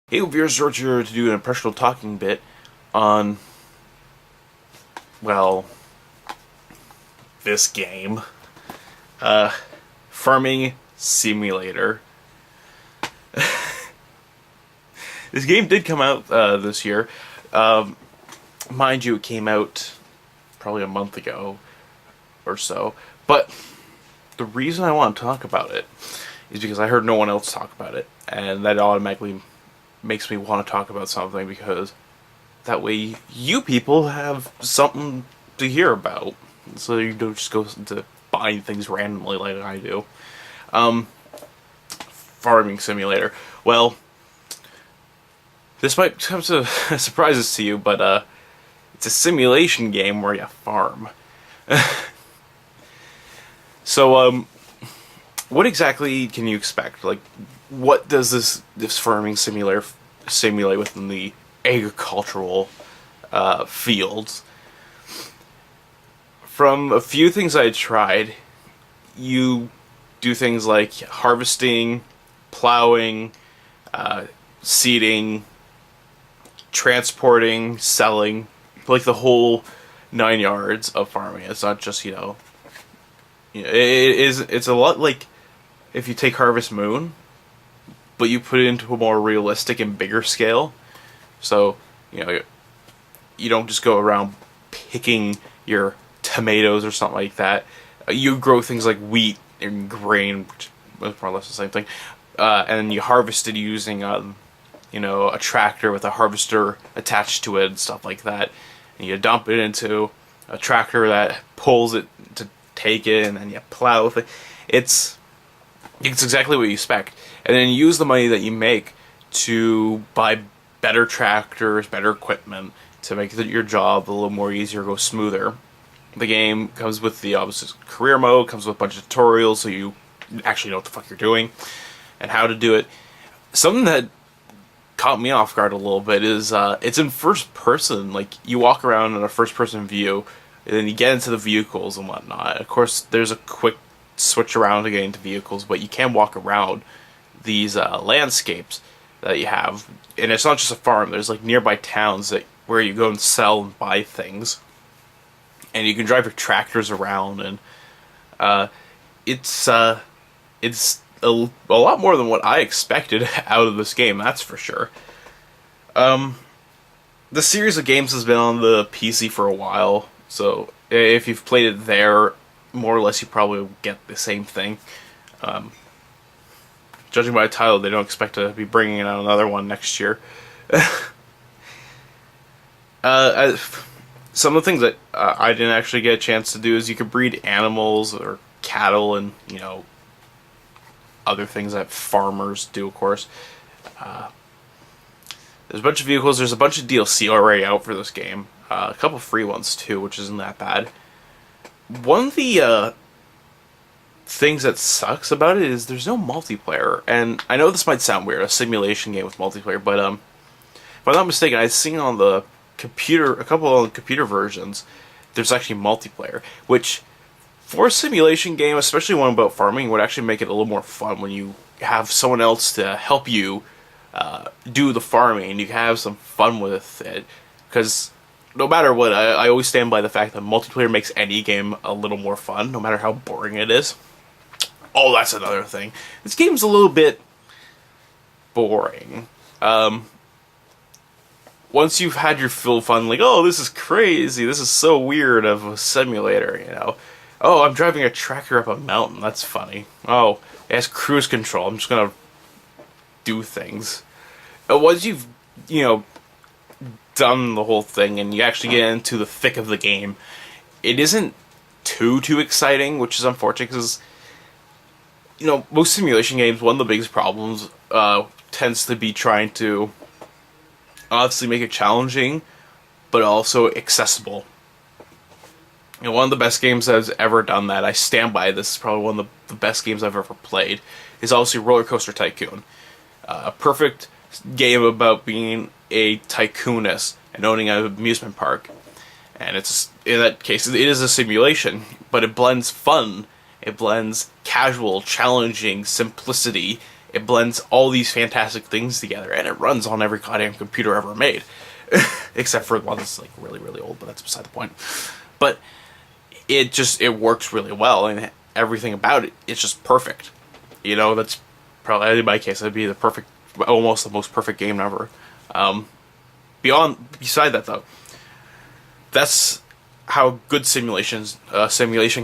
Hey, viewers, George here to do an impressional talking bit on, well, this game. Farming Simulator. This game did come out this year. Mind you, it came out probably a month ago or so. But the reason I want to talk about it is because I heard no one else talk about it. And that automatically makes me want to talk about something, because that way you people have something to hear about, so you don't just go into buying things randomly like I do. Farming Simulator. Well, this might come to surprises to you, but it's a simulation game where you farm. So, what exactly can you expect? Like, what does this farming simulator simulate within the agricultural fields? From a few things I tried, you do things like harvesting, plowing, seeding, transporting, selling, like the whole 9 yards of farming. It's not just, it's a lot like if you take Harvest Moon, but you put it into a more realistic and bigger scale. So, you don't just go around picking your tomatoes or something like that. You grow things like wheat and grain, which is more or less the same thing. And then you harvest it using, a tractor with a harvester attached to it and stuff like that. And you dump it into a tractor that pulls it to take it, and then you plow with it. It's exactly what you expect. And then you use the money that you make to buy better tractors, better equipment, to make your job a little more easier, go smoother. The game comes with the obvious career mode, comes with a bunch of tutorials, so you actually know what the fuck you're doing and how to do it. Something that caught me off guard a little bit is it's in first person. Like, you walk around in a first person view, and then you get into the vehicles and whatnot. Of course, there's a quick switch around to get into vehicles, but you can walk around these landscapes that you have. And it's not just a farm, there's like nearby towns where you go and sell and buy things. And you can drive your tractors around, and it's a lot more than what I expected out of this game, that's for sure. The series of games has been on the PC for a while, so if you've played it there, more or less you probably get the same thing. Judging by the title, they don't expect to be bringing out another one next year. Some of the things that I didn't actually get a chance to do is you could breed animals or cattle and, other things that farmers do, of course. There's a bunch of vehicles, there's a bunch of DLC already out for this game. A couple free ones too, which isn't that bad. One of the things that sucks about it is there's no multiplayer. And I know this might sound weird, a simulation game with multiplayer, but if I'm not mistaken, I've seen on the computer, a couple of computer versions, there's actually multiplayer, which for a simulation game, especially one about farming, would actually make it a little more fun when you have someone else to help you do the farming, and you can have some fun with it. Because no matter what, I always stand by the fact that multiplayer makes any game a little more fun, no matter how boring it is. Oh, that's another thing. This game's a little bit boring. Once you've had your full fun, like, oh, this is crazy, this is so weird of a simulator, Oh, I'm driving a tractor up a mountain, that's funny. Oh, it has cruise control, I'm just gonna do things. Once you've, done the whole thing and you actually get into the thick of the game, it isn't too exciting, which is unfortunate, because most simulation games, one of the biggest problems tends to be trying to obviously make it challenging but also accessible. One of the best games that's ever done that, I stand by this, is probably one of the best games I've ever played, is obviously Roller Coaster Tycoon. A perfect game about being a tycoonist and owning an amusement park. And it's, in that case, it is a simulation, but it blends fun, it blends casual, challenging, simplicity, It blends all these fantastic things together, and it runs on every goddamn computer ever made. Except for one that's like really, really old, but that's beside the point. But it works really well, and everything about it, it's just perfect. You know, that's probably, in my case, that'd be almost the most perfect game ever. Beside that though, that's how good simulation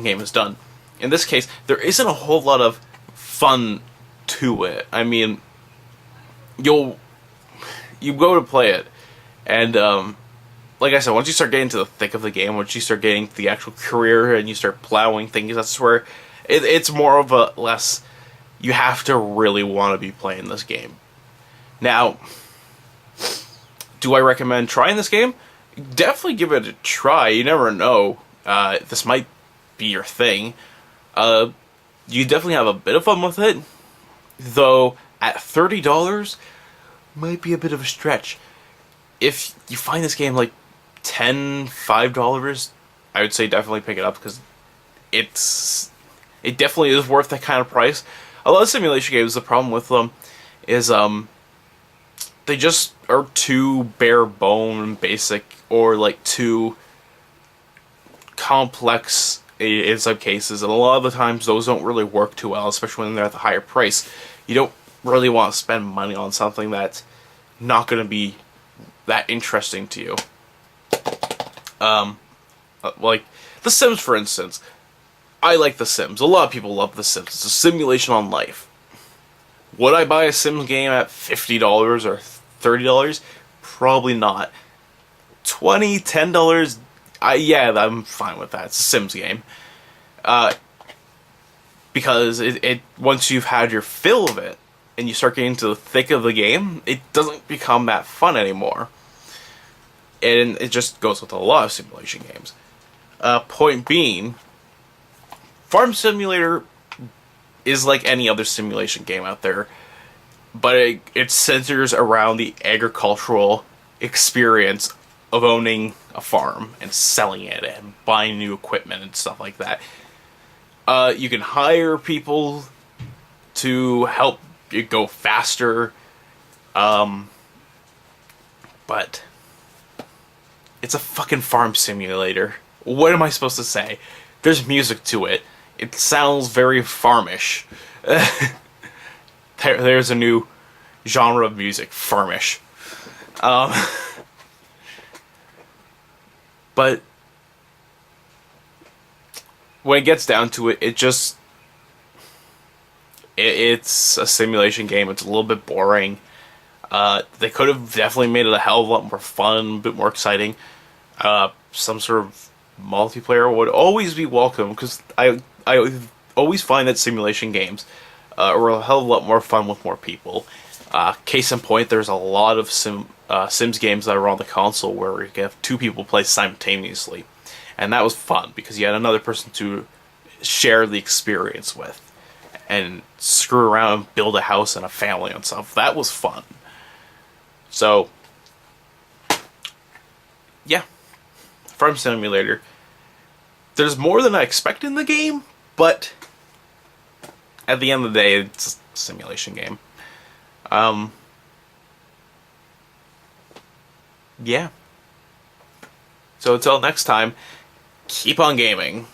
game is done. In this case, there isn't a whole lot of fun to it. I mean, you go to play it, and like I said, once you start getting to the thick of the game, once you start getting the actual career and you start plowing things, that's where it's more of a less. You have to really want to be playing this game. Now, do I recommend trying this game? Definitely give it a try. You never know. This might be your thing. You definitely have a bit of fun with it, though at $30 might be a bit of a stretch. If you find this game like $5, I would say definitely pick it up, because it definitely is worth that kind of price. A lot of simulation games, the problem with them is they just are too bare bone basic, or like too complex in some cases, and a lot of the times those don't really work too well, especially when they're at the higher price. You don't really want to spend money on something that's not going to be that interesting to you. Like The Sims, for instance. I like The Sims. A lot of people love The Sims. It's a simulation on life. Would I buy a Sims game at $50 or $30? Probably not. $20, $10, yeah, I'm fine with that. It's a Sims game. Because it once you've had your fill of it, and you start getting into the thick of the game, it doesn't become that fun anymore. And it just goes with a lot of simulation games. Point being, Farm Simulator is like any other simulation game out there, but it centers around the agricultural experience of owning a farm and selling it and buying new equipment and stuff like that. You can hire people to help you go faster, but it's a fucking farm simulator. What am I supposed to say? There's music to it. It sounds very farmish. There's a new genre of music, farmish. But when it gets down to it, it's a simulation game. It's a little bit boring. They could have definitely made it a hell of a lot more fun, a bit more exciting. Some sort of multiplayer would always be welcome, because I always find that simulation games are a hell of a lot more fun with more people. Case in point, there's a lot of Sims games that are on the console where you can have two people play simultaneously. And that was fun, because you had another person to share the experience with, and screw around and build a house and a family and stuff. That was fun. So, yeah. Farm Simulator. There's more than I expect in the game, but at the end of the day, it's a simulation game. Yeah. So until next time, keep on gaming.